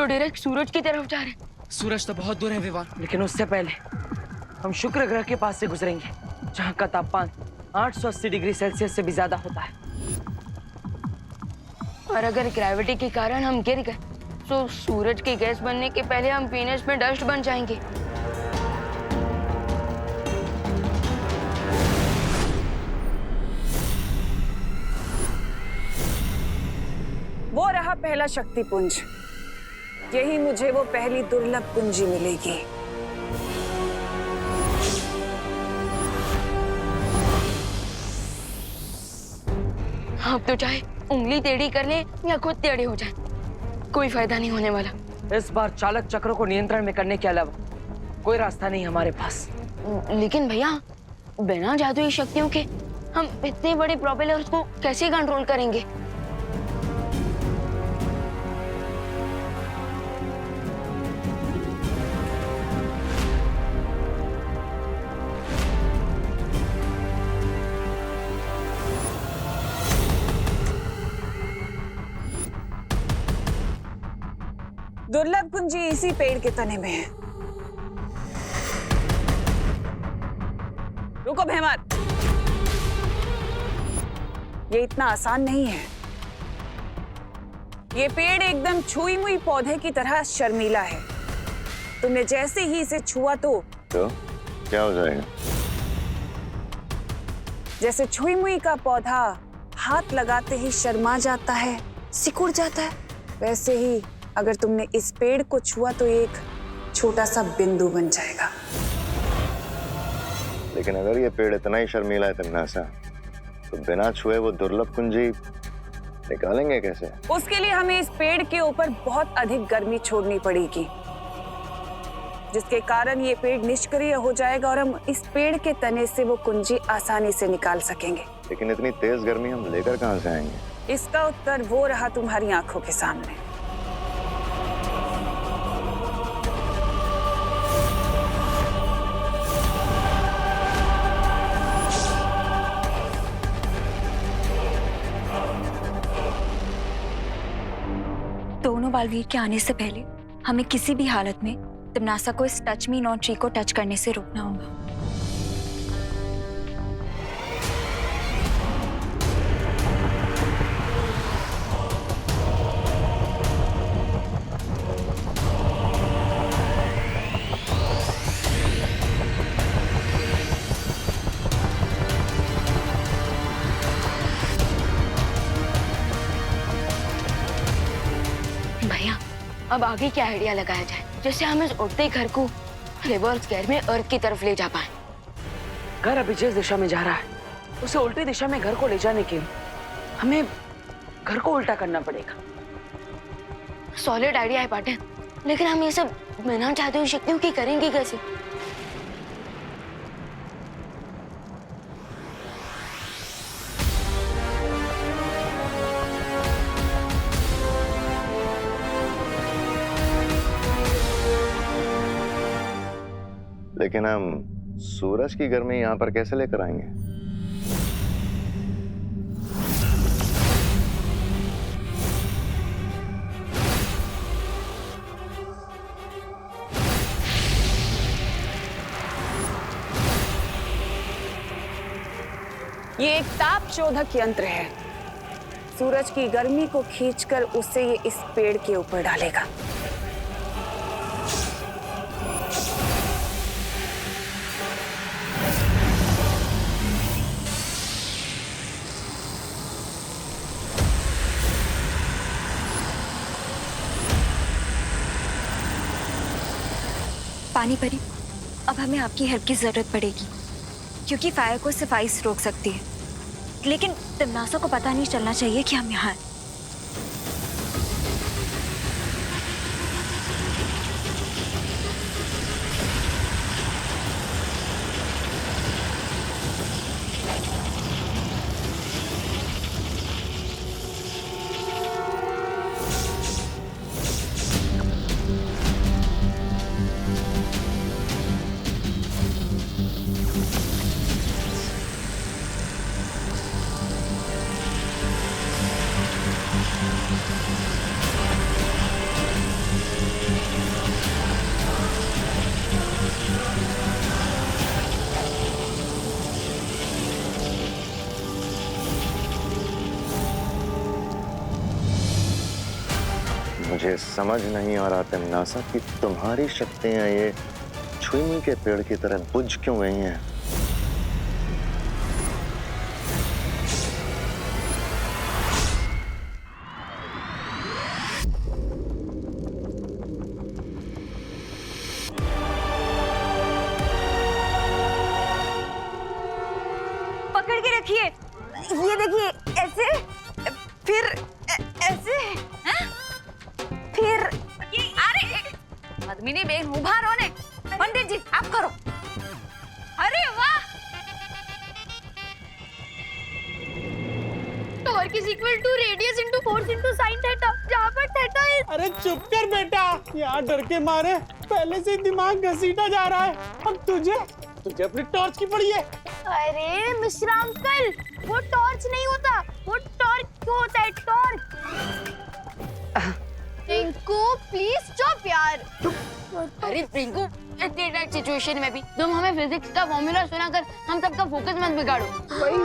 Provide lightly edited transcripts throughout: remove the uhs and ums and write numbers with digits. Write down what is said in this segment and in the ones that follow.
तो डायरेक्ट सूरज की तरफ जा रहे हैं। सूरज तो बहुत दूर है विवान। लेकिन उससे पहले हम शुक्र ग्रह के पास से गुजरेंगे, जहाँ का तापमान 880 डिग्री सेल्सियस से भी ज्यादा होता है। और अगर ग्रेविटी के कारण हम गिर गए तो सूरज की गैस बनने के पहले हम वीनस में डस्ट बन जाएंगे। वो रहा पहला शक्ति पुंज। यही मुझे वो पहली दुर्लभ पूंजी मिलेगी। आप तो चाहे उंगली टेढ़ी कर ले या खुद टेढ़े हो जाए, कोई फायदा नहीं होने वाला। इस बार चालक चक्रों को नियंत्रण में करने के अलावा कोई रास्ता नहीं हमारे पास। लेकिन भैया, बिना जादुई शक्तियों के हम इतने बड़े प्रोपेलर्स को कैसे कंट्रोल करेंगे? दुर्लभ कुंजी इसी पेड़ के तने में है। रुको भैमत, ये इतना आसान नहीं है। ये पेड़ एकदम छुई मुई पौधे की तरह शर्मीला है। तुमने जैसे ही इसे छुआ तो क्या हो जाएगा? जैसे छुई मुई का पौधा हाथ लगाते ही शर्मा जाता है, सिकुड़ जाता है, वैसे ही अगर तुमने इस पेड़ को छुआ तो एक छोटा सा बिंदु बन जाएगा। लेकिन अगर ये पेड़ इतना ही शर्मीला है तन्नासा, तो बिना छुए वो दुर्लभ कुंजी निकालेंगे कैसे? उसके लिए हमें इस पेड़ के ऊपर बहुत अधिक गर्मी छोड़नी पड़ेगी, जिसके कारण ये पेड़ निष्क्रिय हो जाएगा और हम इस पेड़ के तने से वो कुंजी आसानी से निकाल सकेंगे। लेकिन इतनी तेज गर्मी हम लेकर कहाँ से आएंगे? इसका उत्तर वो रहा तुम्हारी आंखों के सामने। दोनों बालवीर के आने से पहले हमें किसी भी हालत में तिम्नासा को इस टच मी नॉट ट्री को टच करने से रोकना होगा। भैया, अब आगे क्या आइडिया लगाया जाए जिससे हम इस उड़ते घर को रिवर्स गेयर में अर्थ की तरफ ले जा पाए? घर अभी जिस दिशा में जा रहा है उसे उल्टी दिशा में घर को ले जाने के लिए हमें घर को उल्टा करना पड़ेगा। सॉलिड आइडिया है पाटिल, लेकिन हम ये सब बिना जादुई शक्तियों की करेंगे कैसे? लेकिन हम सूरज की गर्मी यहाँ पर कैसे लेकर आएंगे? ये एक ताप शोधक यंत्र है। सूरज की गर्मी को खींचकर उसे ये इस पेड़ के ऊपर डालेगा। पानी परी, अब हमें आपकी हेल्प की जरूरत पड़ेगी, क्योंकि फायर को सिर्फ आइस रोक सकती है। लेकिन तिम्नासा को पता नहीं चलना चाहिए कि हम यहाँ हैं। मुझे समझ नहीं आ रहा तमन्नासा कि तुम्हारी शक्तियां ये छुई के पेड़ की तरह बुझ क्यों गई हैं। पकड़ के रखिए, ये देखिए, ऐसे, फिर ऐसे, हैं? फिर अरे पद्मिनी बेन उभा रहो ने। पंडित जी आप करो। अरे वाह, torque is equal to radius into force into sine theta, जहां पर थीटा इज। अरे चुप कर बेटा, यहाँ डर के मारे पहले से दिमाग घसीटा जा रहा है। अब तुझे अपनी टॉर्च की पड़ी है। अरे मिश्रा अंकल, वो टॉर्च नहीं होता, वो टॉर्क होता है, टॉर्क। रिंकू प्लीज स्टॉप यार। अरे रिंकू, इतनी टाइट सिचुएशन में भी तुम हमें फिजिक्स का फॉर्मूला सुनाकर हम सबका फोकस मत बिगाड़ो। अरे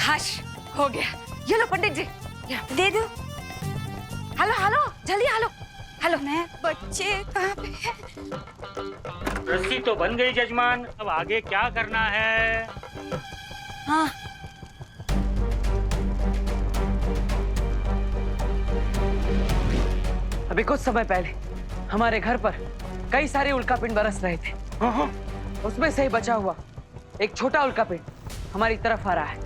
हश हो गया। ये लो पंडित जी, दे दो। हेलो हेलो, जल्दी हेलो हेलो। मैं बच्चे कहाँ पे हैं? रस्सी तो बन गई जजमान, अब आगे क्या करना है? हाँ अभी कुछ समय पहले हमारे घर पर कई सारे उल्कापिंड बरस रहे थे। उसमें से ही बचा हुआ एक छोटा उल्कापिंड हमारी तरफ आ रहा है।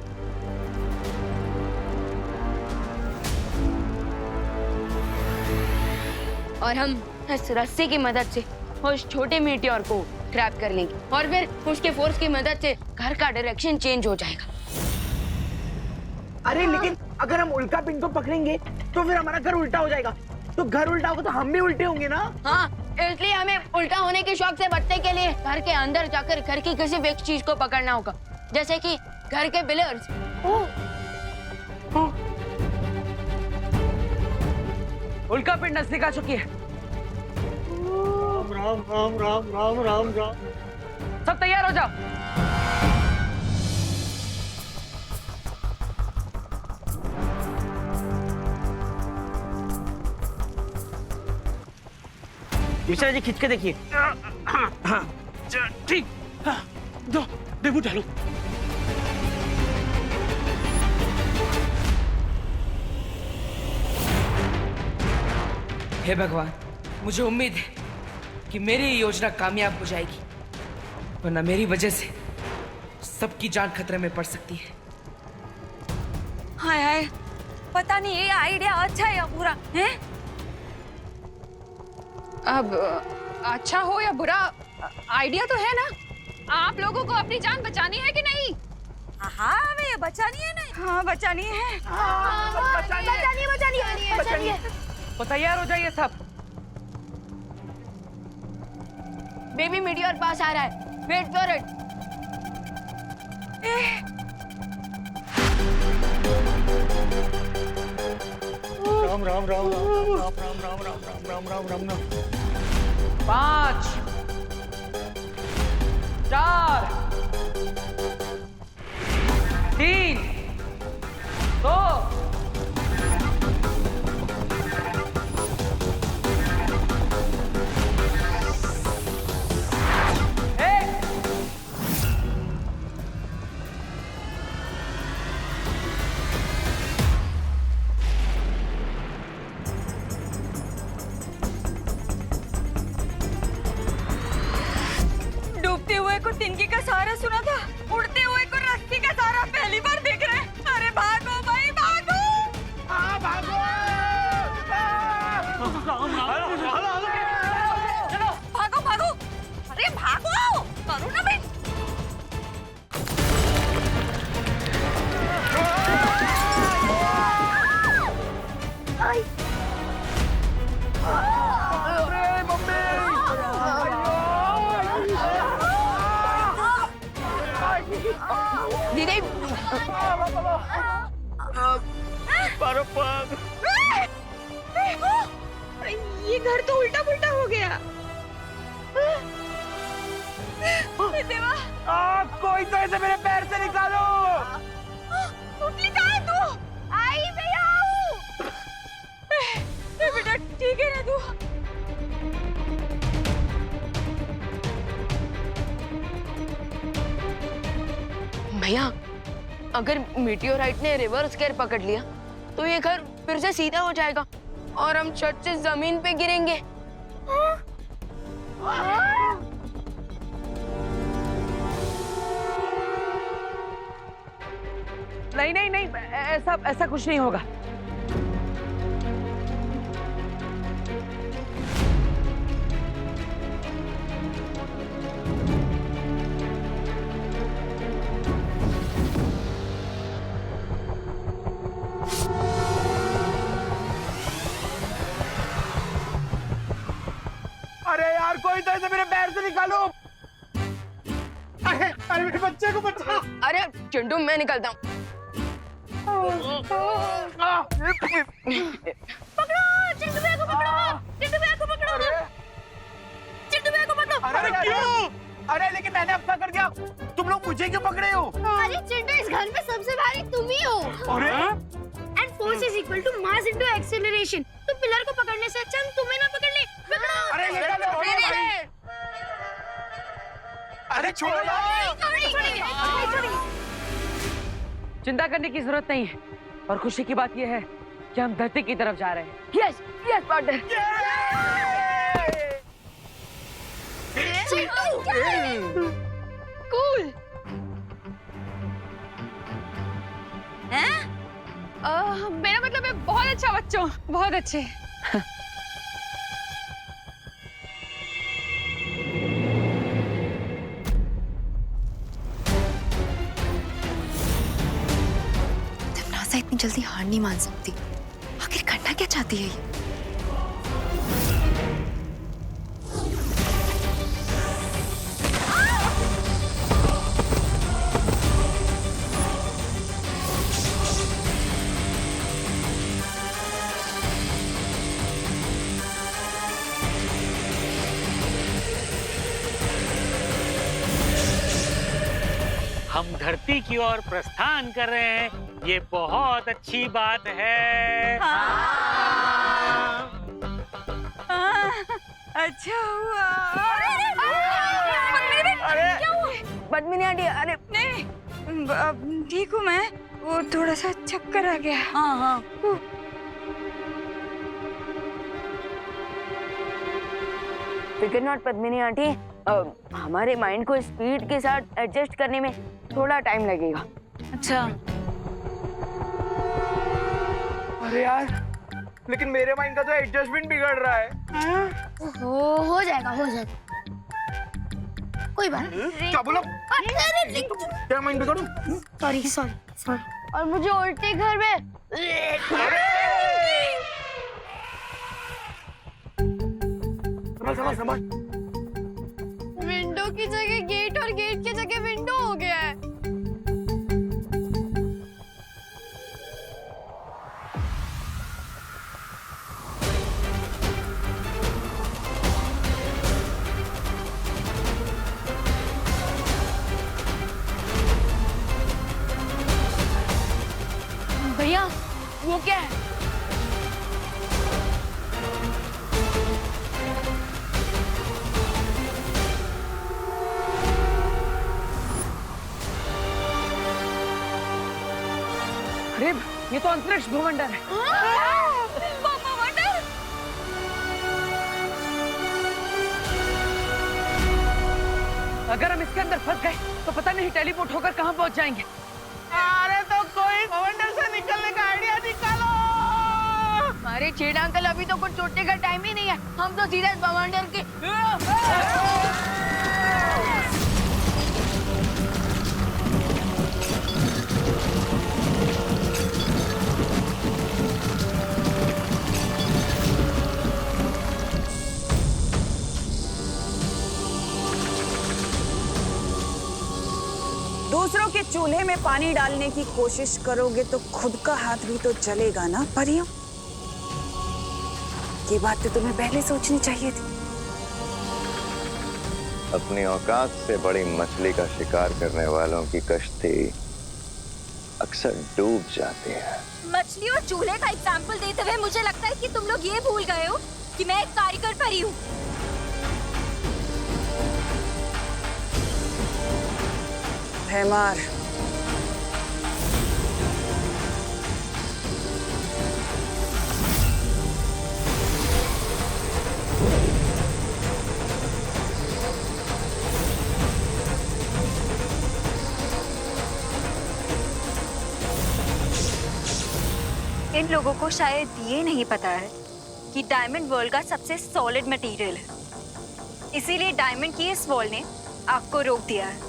और हम इस रस्सी की मदद से उस छोटे मीटियोर को ट्रैप कर लेंगे और फिर उसके फोर्स की मदद से घर का डायरेक्शन चेंज हो जाएगा। अरे लेकिन अगर हम उल्का पिंड को पकड़ेंगे तो फिर हमारा घर उल्टा हो जाएगा, तो घर उल्टा होगा तो हम भी उल्टे होंगे ना। हाँ, इसलिए हमें उल्टा होने के शौक से बचने के लिए घर के अंदर जाकर घर की किसी एक चीज को पकड़ना होगा, जैसे कि घर के पिलर्स। उल्कापिंड नजदीक आ चुकी है। राम राम राम राम राम राम। सब तैयार हो जाओ। मिश्रा जी खींच के देखिए। ठीक, दो डेबू डालो। हे भगवान, मुझे उम्मीद है कि मेरी ये योजना कामयाब हो जाएगी, वरना मेरी वजह से सबकी जान खतरे में पड़ सकती है। हाय हाय, पता नहीं ये आइडिया अच्छा है या बुरा है। अब अच्छा हो या बुरा, आइडिया तो है ना। आप लोगों को अपनी जान बचानी है कि नहीं? हाँ हमें बचानी है ना। हाँ बचानी है। बचानी है। तो तैयार हो जाइए सब। बेबी मीटियोर पास आ रहा है, wait for it. Ram Ram Ram Ram Ram Ram Ram Ram Ram Ram Ram. 5 4 3 2 डूबते हुए को तिनके का सहारा सुना था, उड़ते हुए को रस्सी का सहारा पहली बार देख रहे हैं। अरे भागो भाई भागो। चलो भागो भागो। अरे भागो, करो ना भाई। दीदी ये घर तो उल्टा पुल्टा हो गया। कोई तो इसे मेरे पैर से निकालो। कहाँ है तू? आई मैं यहाँ हूँ। बेटा ठीक है ना तू? भैया अगर मीटियोराइट ने रिवर्स गेयर पकड़ लिया तो ये घर फिर से सीधा हो जाएगा और हम छत से जमीन पे गिरेंगे। नहीं नहीं नहीं, ऐसा ऐसा कुछ नहीं होगा। अरे यार कोई तो इसे मेरे पैर से निकालो। अरे मेरे बच्चे को बचा। अरे चिंटू मैं निकलता हूँ। पकड़ो चिंटू भैया को पकड़ो। चिंटू भैया को पकड़ो। चिंटू भैया को पकड़ो। अरे क्यों? अरे लेकिन मैंने अब क्या कर दिया? तुम लोग मुझे क्यों पकड़े हो? अरे चिंटू इस घर में सबसे भारी तुम ही हो। अरे And force is equal to mass into acceleration. तो पिलर को पकड़ने से अच्छा हम तुम्हें ना पकड़ ले। पकड़ो। अरे ये क्या कर रहे हो? अरे छोड़ो। छोड़ेंगे। चिंता करने की जरूरत नहीं है और खुशी की बात यह है कि हम धरती की तरफ जा रहे हैं। Yes yes partner. कूल। मेरा मतलब है बहुत अच्छा बच्चों, बहुत अच्छे। नासा इतनी जल्दी हार नहीं मान सकती। आखिर करना क्या चाहती है ये? हम धरती की ओर प्रस्थान कर रहे हैं, ये बहुत अच्छी बात है। अच्छा हुआ। पद्मिनी आंटी अरे नहीं ठीक हूँ मैं। वो थोड़ा सा चक्कर आ गया। हाँ। फिकर नॉट पद्मिनी आंटी, हमारे माइंड को स्पीड के साथ एडजस्ट करने में थोड़ा टाइम लगेगा। अच्छा अरे यार लेकिन मेरे माइंड का तो एडजस्टमेंट बिगड़ रहा है। हो जाएगा कोई बात नहीं। क्या बोला? क्या माइंड बिगड़ू? सॉरी और मुझे उल्टे घर में समझ। विंडो की जगह गेट और गेट की जगह विंडो हो गया है। भैया वो क्या है? अरे ये तो अंतरिक्ष भूमंडल है। अगर हम इसके अंदर फंस गए तो पता नहीं टेलीपोर्ट होकर कहाँ पहुँच जाएंगे। अरे तो कोई भूमंडल से निकलने का आइडिया निकालो। अरे छेड़ा अंकल अभी तो कुछ सोचने का टाइम ही नहीं है। हम तो सीधे भवंडर के दूसरों के चूल्हे में पानी डालने की कोशिश करोगे तो खुद का हाथ भी तो जलेगा ना परियों। ये बात तो तुम्हें पहले सोचनी चाहिए थी। अपनी औकात से बड़ी मछली का शिकार करने वालों की कश्ती अक्सर डूब जाती है। मछली और चूल्हे का एग्जाम्पल देते हुए मुझे लगता है कि तुम लोग ये भूल गए हो कि मैं एक कारीगर परी हूँ। भैमार, इन लोगों को शायद ये नहीं पता है कि डायमंड वर्ल्ड का सबसे सॉलिड मटेरियल है, इसीलिए डायमंड की इस वॉल ने आग को रोक दिया है।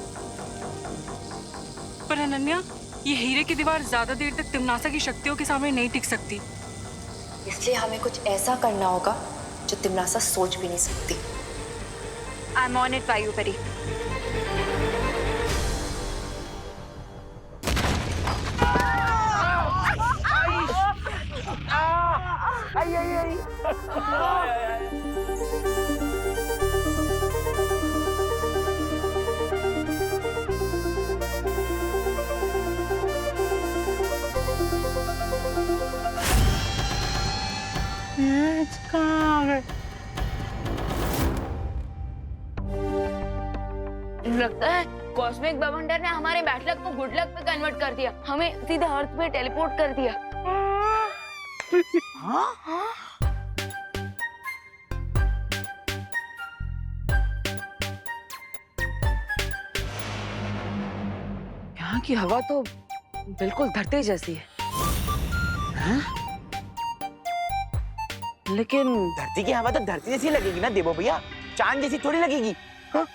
पर अनन्या, ये हीरे की दीवार ज्यादा देर तक तिमनासा की शक्तियों के सामने नहीं टिक सकती। इसलिए हमें कुछ ऐसा करना होगा जो तिमनासा सोच भी नहीं सकती। आई एम ऑन इट वायु परी। कहाँ आ गए? लगता है कॉस्मिक बवंडर ने हमारे बैड लक को गुड लक पे कन्वर्ट कर दिया, हमें सीधे अर्थ पे टेलीपोर्ट कर दिया। यहाँ की हवा तो बिल्कुल धरती जैसी है। हाँ? लेकिन धरती की हवा तो धरती जैसी लगेगी ना देवो भैया, चांद जैसी थोड़ी लगेगी। हाँ?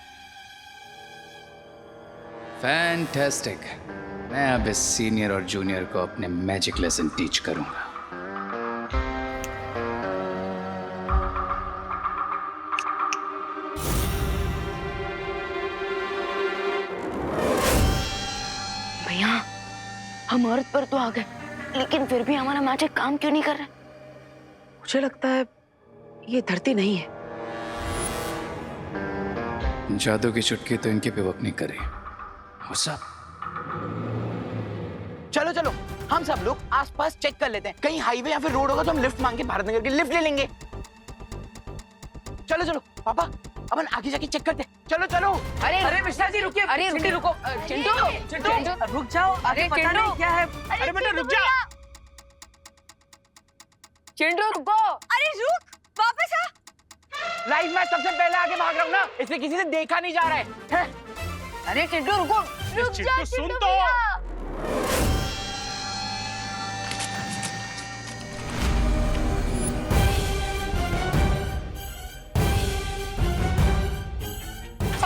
फैंटास्टिक। मैं अब इस सीनियर और जूनियर को अपने मैजिक लेसन टीच करूंगा। भैया, हम अर्थ पर तो आ गए, लेकिन फिर भी हमारा मैजिक काम क्यों नहीं कर रहा? मुझे लगता है ये धरती नहीं है। जादू की चुटकी तो इनके पिवक नहीं करे। सब चलो चलो, हम सब लोग आसपास चेक कर लेते हैं, कहीं हाईवे या फिर रोड होगा तो हम लिफ्ट मांग के भारत नगर की लिफ्ट ले लेंगे। चलो चलो पापा, अपन आगे जाके चेक करते हैं। चलो चलो। अरे मिश्रा जी रुकिए। अरे रुको। चिंटू रुक जाओ। अरे पता नहीं क्या है। अरे बेटा रुक जा। चिंटू रुको। अरे रुक, वापस आ। लाइफ में सबसे पहले आगे भाग रहा हूँ ना, इसलिए किसी से देखा नहीं जा रहा है। अरे चिंटू रुको। रुक जा चिंटू, सुन तो।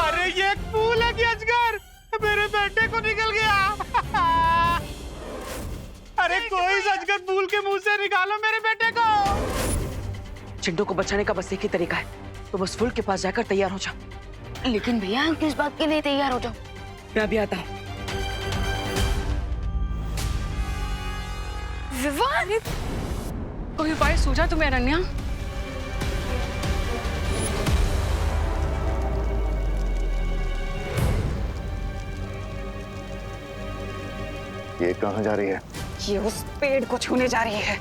अरे ये एक फूल है कि अजगर मेरे बेटे को निकल गया। अरे कोई अजगर फूल के मुंह से निकालो मेरे बेटे को। चिंटू को बचाने का बस एक ही तरीका है, तो बस फूल के पास जाकर तैयार हो जा। लेकिन भैया, किस बात के लिए तैयार हो जाओ? मैं अभी आता हूँ। विवान, कोई उपाय सूझा तुम्हें अनन्या? ये कहाँ जा रही है? ये उस पेड़ को छूने जा रही है।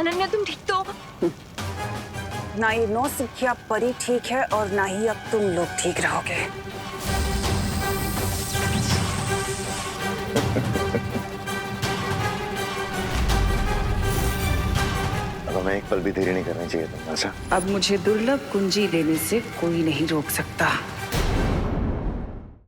अनन्या तुम ठीक तो? ना ये नौसिखिया परी ठीक है और ना ही अब तुम लोग ठीक रहोगे। अब हमें एक पल भी देरी नहीं करनी चाहिए तुम। अब मुझे दुर्लभ कुंजी देने से कोई नहीं रोक सकता।